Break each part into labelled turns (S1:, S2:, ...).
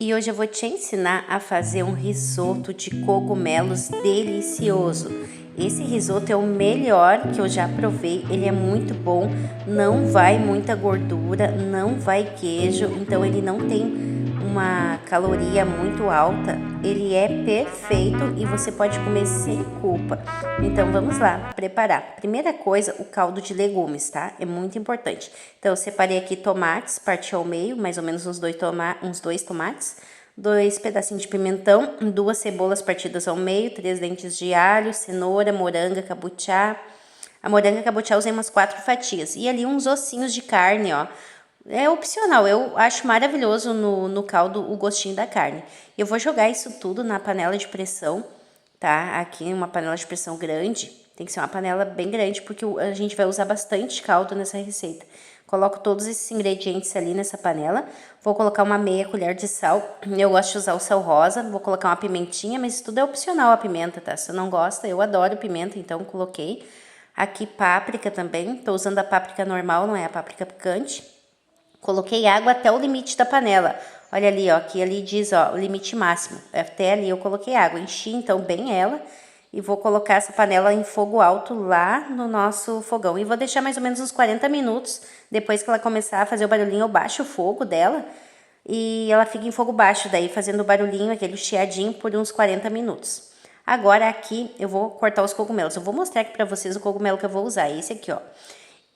S1: E hoje eu vou te ensinar a fazer um risoto de cogumelos delicioso. Esse risoto é o melhor que eu já provei, ele é muito bom, não vai muita gordura, não vai queijo, então ele não tem uma caloria muito alta, ele é perfeito e você pode comer sem culpa. Então vamos lá, preparar. Primeira coisa, o caldo de legumes, tá? É muito importante. Então eu separei aqui tomates, parti ao meio, mais ou menos uns dois tomates, 2 pedacinhos de pimentão, 2 cebolas partidas ao meio, 3 dentes de alho, cenoura, moranga, cabotiá. A moranga cabotiá eu usei umas 4 fatias. E ali uns ossinhos de carne, ó. É opcional, eu acho maravilhoso no caldo o gostinho da carne. Eu vou jogar isso tudo na panela de pressão, tá? Aqui uma panela de pressão grande, tem que ser uma panela bem grande porque a gente vai usar bastante caldo nessa receita. Coloco todos esses ingredientes ali nessa panela, vou colocar uma meia colher de sal, eu gosto de usar o sal rosa, vou colocar uma pimentinha, mas isso tudo é opcional a pimenta, tá? Se você não gosta, eu adoro pimenta, então coloquei. Aqui páprica também, tô usando a páprica normal, não é a páprica picante. Coloquei água até o limite da panela. Olha ali, ó, que ali diz, ó, o limite máximo. Até ali eu coloquei água. Enchi então bem ela e vou colocar essa panela em fogo alto lá no nosso fogão. E vou deixar mais ou menos uns 40 minutos. Depois que ela começar a fazer o barulhinho, eu baixo o fogo dela e ela fica em fogo baixo, daí fazendo o barulhinho, aquele chiadinho por uns 40 minutos. Agora aqui eu vou cortar os cogumelos. Eu vou mostrar aqui pra vocês o cogumelo que eu vou usar, esse aqui, ó.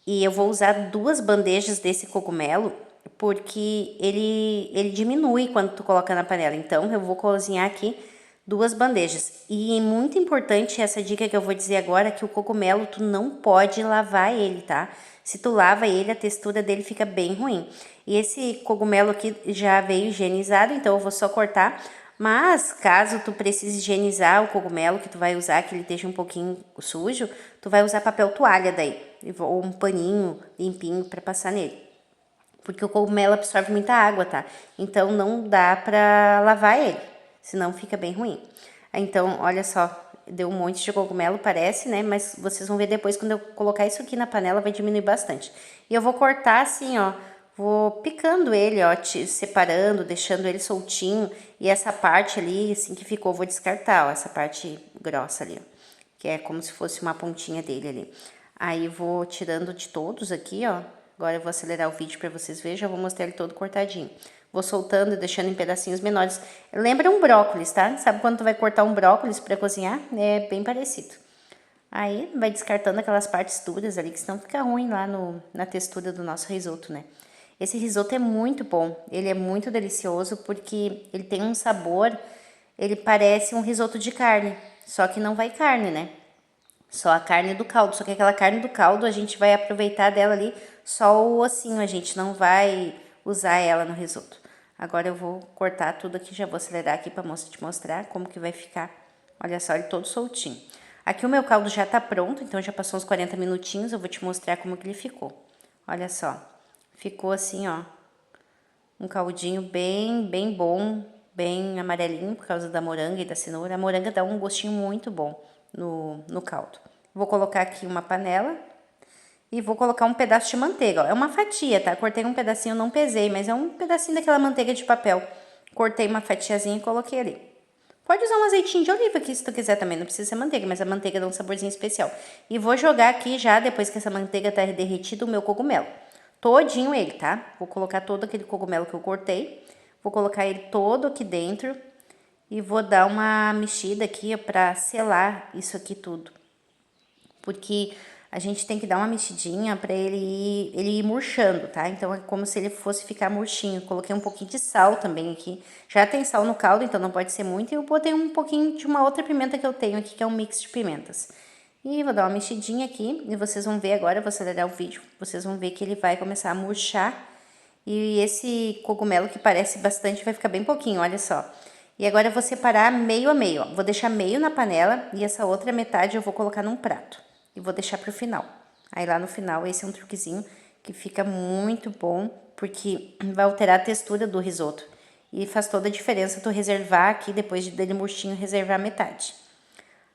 S1: E eu vou usar 2 bandejas desse cogumelo, porque ele diminui quando tu coloca na panela. Então, eu vou cozinhar aqui 2 bandejas. E é muito importante essa dica que eu vou dizer agora, que o cogumelo tu não pode lavar ele, tá? Se tu lava ele, a textura dele fica bem ruim. E esse cogumelo aqui já veio higienizado, então eu vou só cortar. Mas, caso tu precise higienizar o cogumelo que tu vai usar, que ele esteja um pouquinho sujo, tu vai usar papel toalha daí, ou um paninho limpinho para passar nele. Porque o cogumelo absorve muita água, tá? Então não dá pra lavar ele, senão fica bem ruim. Então, olha só, deu um monte de cogumelo, parece, né? Mas vocês vão ver depois, quando eu colocar isso aqui na panela, vai diminuir bastante. E eu vou cortar assim, ó, vou picando ele, ó, separando, deixando ele soltinho. E essa parte ali, assim que ficou, vou descartar, ó, essa parte grossa ali, ó, que é como se fosse uma pontinha dele ali. Aí vou tirando de todos aqui, ó. Agora eu vou acelerar o vídeo para vocês verem, já vou mostrar ele todo cortadinho. Vou soltando e deixando em pedacinhos menores. Lembra um brócolis, tá? Sabe quando tu vai cortar um brócolis para cozinhar? É bem parecido. Aí vai descartando aquelas partes duras ali, que senão fica ruim lá na textura do nosso risoto, né? Esse risoto é muito bom, ele é muito delicioso porque ele tem um sabor, ele parece um risoto de carne, só que não vai carne, né? Só a carne do caldo, só que aquela carne do caldo a gente vai aproveitar dela ali só o ossinho, a gente não vai usar ela no risoto. Agora eu vou cortar tudo aqui, já vou acelerar aqui para te mostrar como que vai ficar. Olha só, ele todo soltinho. Aqui o meu caldo já tá pronto, então já passou uns 40 minutinhos, eu vou te mostrar como que ele ficou. Olha só, ficou assim, ó, um caldinho bem bom, bem amarelinho por causa da moranga e da cenoura. A moranga dá um gostinho muito bom no caldo. Vou colocar aqui uma panela e vou colocar um pedaço de manteiga, ó. É uma fatia, tá? Cortei um pedacinho, não pesei, mas é um pedacinho daquela manteiga de papel. Cortei uma fatiazinha e coloquei ali. Pode usar um azeitinho de oliva aqui se tu quiser também, não precisa ser manteiga, mas a manteiga dá um saborzinho especial. E vou jogar aqui já, depois que essa manteiga tá derretida, o meu cogumelo. Todinho ele, tá? Vou colocar todo aquele cogumelo que eu cortei, vou colocar ele todo aqui dentro e vou dar uma mexida aqui pra selar isso aqui tudo. Porque a gente tem que dar uma mexidinha para ele ir murchando, tá? Então é como se ele fosse ficar murchinho. Coloquei um pouquinho de sal também aqui. Já tem sal no caldo, então não pode ser muito. E eu botei um pouquinho de uma outra pimenta que eu tenho aqui, que é um mix de pimentas. E vou dar uma mexidinha aqui e vocês vão ver agora, eu vou acelerar o vídeo, vocês vão ver que ele vai começar a murchar. E esse cogumelo que parece bastante vai ficar bem pouquinho, olha só. E agora eu vou separar meio a meio, ó. Vou deixar meio na panela e essa outra metade eu vou colocar num prato. E vou deixar pro final. Aí lá no final, esse é um truquezinho que fica muito bom, porque vai alterar a textura do risoto. E faz toda a diferença tu reservar aqui, depois dele murchinho, reservar metade.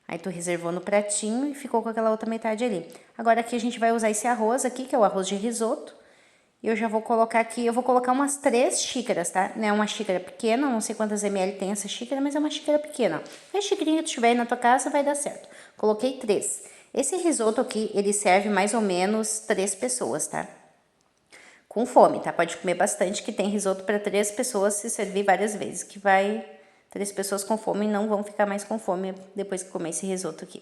S1: Aí tu reservou no pratinho e ficou com aquela outra metade ali. Agora aqui a gente vai usar esse arroz aqui, que é o arroz de risoto. Eu já vou colocar aqui, eu vou colocar umas 3 xícaras, tá? Não é uma xícara pequena, não sei quantas ml tem essa xícara, mas é uma xícara pequena. A xícarinha que tu tiver aí na tua casa vai dar certo. Coloquei 3. Esse risoto aqui, ele serve mais ou menos 3 pessoas, tá? Com fome, tá? Pode comer bastante, que tem risoto para 3 pessoas se servir várias vezes, que vai... 3 pessoas com fome não vão ficar mais com fome depois que comer esse risoto aqui.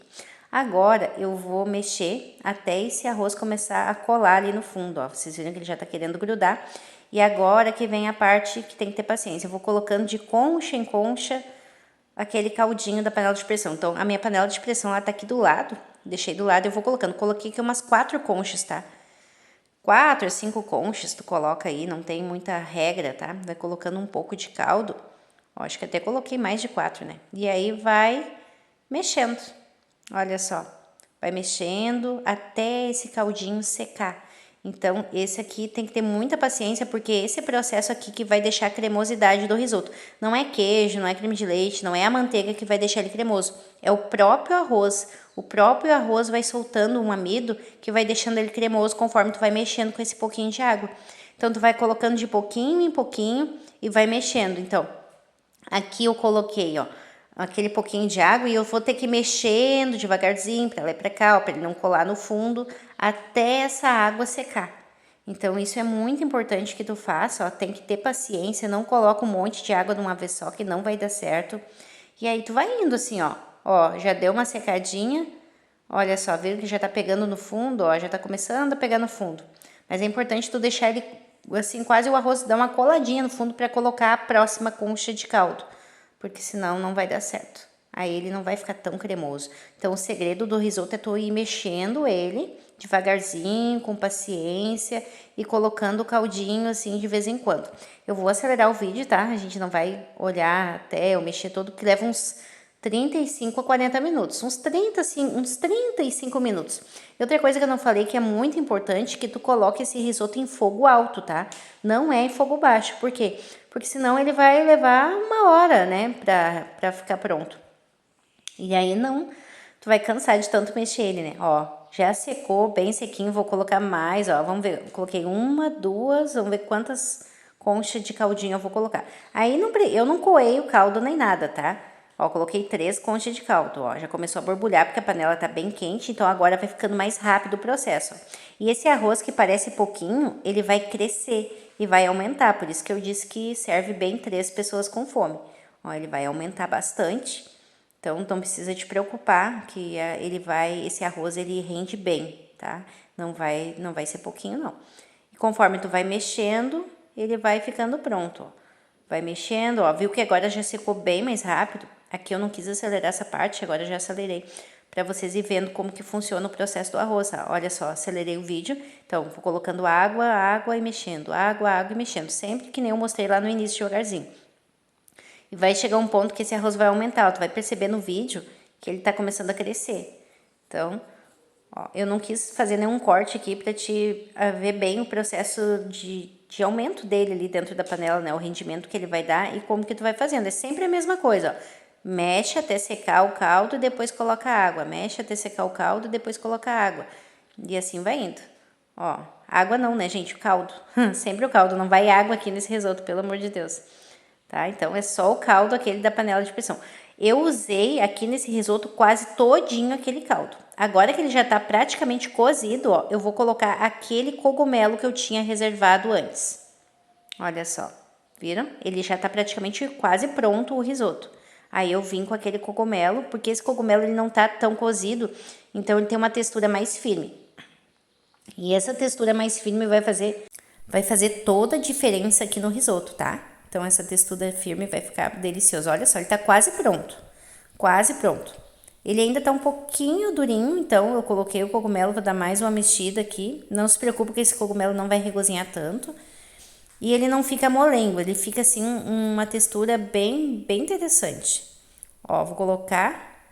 S1: Agora, eu vou mexer até esse arroz começar a colar ali no fundo, ó. Vocês viram que ele já tá querendo grudar. E agora que vem a parte que tem que ter paciência. Eu vou colocando de concha em concha aquele caldinho da panela de pressão. Então, a minha panela de pressão, ela tá aqui do lado. Deixei do lado, eu vou colocando. Coloquei aqui umas 4 conchas, tá? 4 a 5 conchas tu coloca aí, não tem muita regra, tá? Vai colocando um pouco de caldo. Ó, acho que até coloquei mais de 4, né? E aí vai mexendo. Olha só, vai mexendo até esse caldinho secar. Então, esse aqui tem que ter muita paciência, porque esse processo aqui que vai deixar a cremosidade do risoto. Não é queijo, não é creme de leite, não é a manteiga que vai deixar ele cremoso. É o próprio arroz. O próprio arroz vai soltando um amido que vai deixando ele cremoso conforme tu vai mexendo com esse pouquinho de água. Então, tu vai colocando de pouquinho em pouquinho e vai mexendo. Então, aqui eu coloquei, ó, aquele pouquinho de água e eu vou ter que ir mexendo devagarzinho para lá e para cá, para ele não colar no fundo, até essa água secar. Então, isso é muito importante que tu faça, ó, tem que ter paciência, não coloca um monte de água de uma vez só, que não vai dar certo. E aí, tu vai indo assim, ó, já deu uma secadinha, olha só, viu que já tá pegando no fundo, ó, já tá começando a pegar no fundo. Mas é importante tu deixar ele, assim, quase o arroz dar uma coladinha no fundo para colocar a próxima concha de caldo, porque senão não vai dar certo. Aí ele não vai ficar tão cremoso. Então, o segredo do risoto é tu ir mexendo ele devagarzinho, com paciência e colocando o caldinho assim de vez em quando. Eu vou acelerar o vídeo, tá? A gente não vai olhar até eu mexer todo, que leva uns 35 a 40 minutos, uns 35 minutos. E outra coisa que eu não falei que é muito importante, que tu coloque esse risoto em fogo alto, tá? Não é em fogo baixo. Por quê? Porque senão ele vai levar 1 hora, né, pra ficar pronto. E aí não, tu vai cansar de tanto mexer ele, né? Ó, já secou bem sequinho, vou colocar mais, ó, vamos ver, eu coloquei 1, 2, vamos ver quantas conchas de caldinho eu vou colocar. Aí eu não coei o caldo nem nada, tá? Ó, coloquei 3 conchas de caldo, ó, já começou a borbulhar porque a panela tá bem quente, então agora vai ficando mais rápido o processo, ó. E esse arroz que parece pouquinho, ele vai crescer e vai aumentar, por isso que eu disse que serve bem 3 pessoas com fome. Ó, ele vai aumentar bastante. Então, não precisa te preocupar que esse arroz ele rende bem, tá? Não vai ser pouquinho, não. E conforme tu vai mexendo, ele vai ficando pronto, ó. Vai mexendo, ó, viu que agora já secou bem mais rápido. Aqui eu não quis acelerar essa parte, agora já acelerei, para vocês ir vendo como que funciona o processo do arroz, ó. Olha só, acelerei o vídeo. Então, vou colocando água e mexendo, água e mexendo, sempre que nem eu mostrei lá no início devagarzinho. E vai chegar um ponto que esse arroz vai aumentar, ó, tu vai perceber no vídeo que ele tá começando a crescer. Então, ó, eu não quis fazer nenhum corte aqui para te ver bem o processo de aumento dele ali dentro da panela, né? O rendimento que ele vai dar e como que tu vai fazendo. É sempre a mesma coisa, ó. Mexe até secar o caldo e depois coloca água. Mexe até secar o caldo e depois coloca água. E assim vai indo. Ó, água não, né, gente? O caldo. Sempre o caldo, não vai água aqui nesse risoto, pelo amor de Deus. Tá? Então, é só o caldo aquele da panela de pressão. Eu usei aqui nesse risoto quase todinho aquele caldo. Agora que ele já tá praticamente cozido, ó, eu vou colocar aquele cogumelo que eu tinha reservado antes. Olha só, viram? Ele já tá praticamente quase pronto o risoto. Aí eu vim com aquele cogumelo, porque esse cogumelo ele não tá tão cozido, então ele tem uma textura mais firme. E essa textura mais firme vai fazer toda a diferença aqui no risoto, tá? Então, essa textura firme vai ficar delicioso. Olha só, ele tá quase pronto. Quase pronto. Ele ainda tá um pouquinho durinho, então eu coloquei o cogumelo, vou dar mais uma mexida aqui. Não se preocupe que esse cogumelo não vai regozinhar tanto. E ele não fica molengo, ele fica assim, uma textura bem interessante. Ó, vou colocar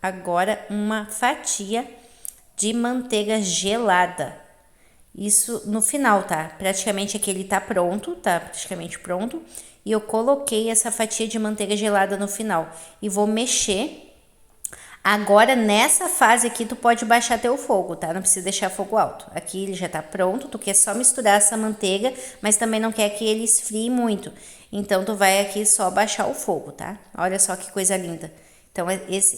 S1: agora uma fatia de manteiga gelada. Isso no final, tá? Praticamente aqui ele tá pronto, tá praticamente pronto. E eu coloquei essa fatia de manteiga gelada no final. E vou mexer Agora, nessa fase aqui, tu pode baixar teu fogo, tá? Não precisa deixar fogo alto. Aqui ele já tá pronto, tu quer só misturar essa manteiga, mas também não quer que ele esfrie muito. Então, tu vai aqui só baixar o fogo, tá? Olha só que coisa linda. Então,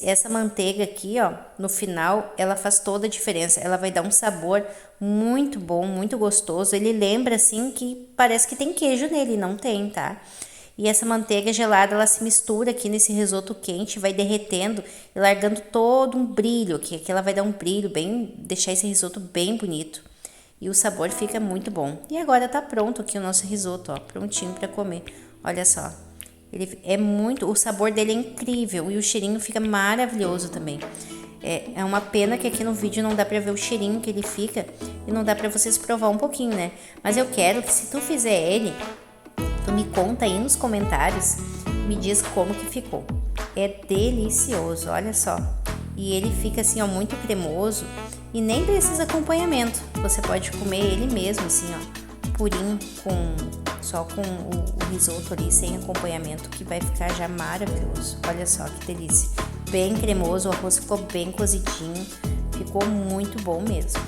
S1: essa manteiga aqui, ó, no final, ela faz toda a diferença. Ela vai dar um sabor muito bom, muito gostoso. Ele lembra, assim, que parece que tem queijo nele, não tem, tá? E essa manteiga gelada, ela se mistura aqui nesse risoto quente, vai derretendo e largando todo um brilho aqui. Ela vai dar um brilho bem, deixar esse risoto bem bonito. E o sabor fica muito bom. E agora tá pronto aqui o nosso risoto, ó, prontinho para comer. Olha só. Ele é muito, o sabor dele é incrível e o cheirinho fica maravilhoso também. É uma pena que aqui no vídeo não dá pra ver o cheirinho que ele fica e não dá pra vocês provar um pouquinho, né? Mas eu quero que se tu fizer ele, tu me conta aí nos comentários, me diz como que ficou. É delicioso, olha só. E ele fica assim, ó, muito cremoso e nem precisa acompanhamento. Você pode comer ele mesmo, assim, ó, purinho, só com o risoto ali, sem acompanhamento, que vai ficar já maravilhoso. Olha só que delícia. Bem cremoso, o arroz ficou bem cozidinho, ficou muito bom mesmo.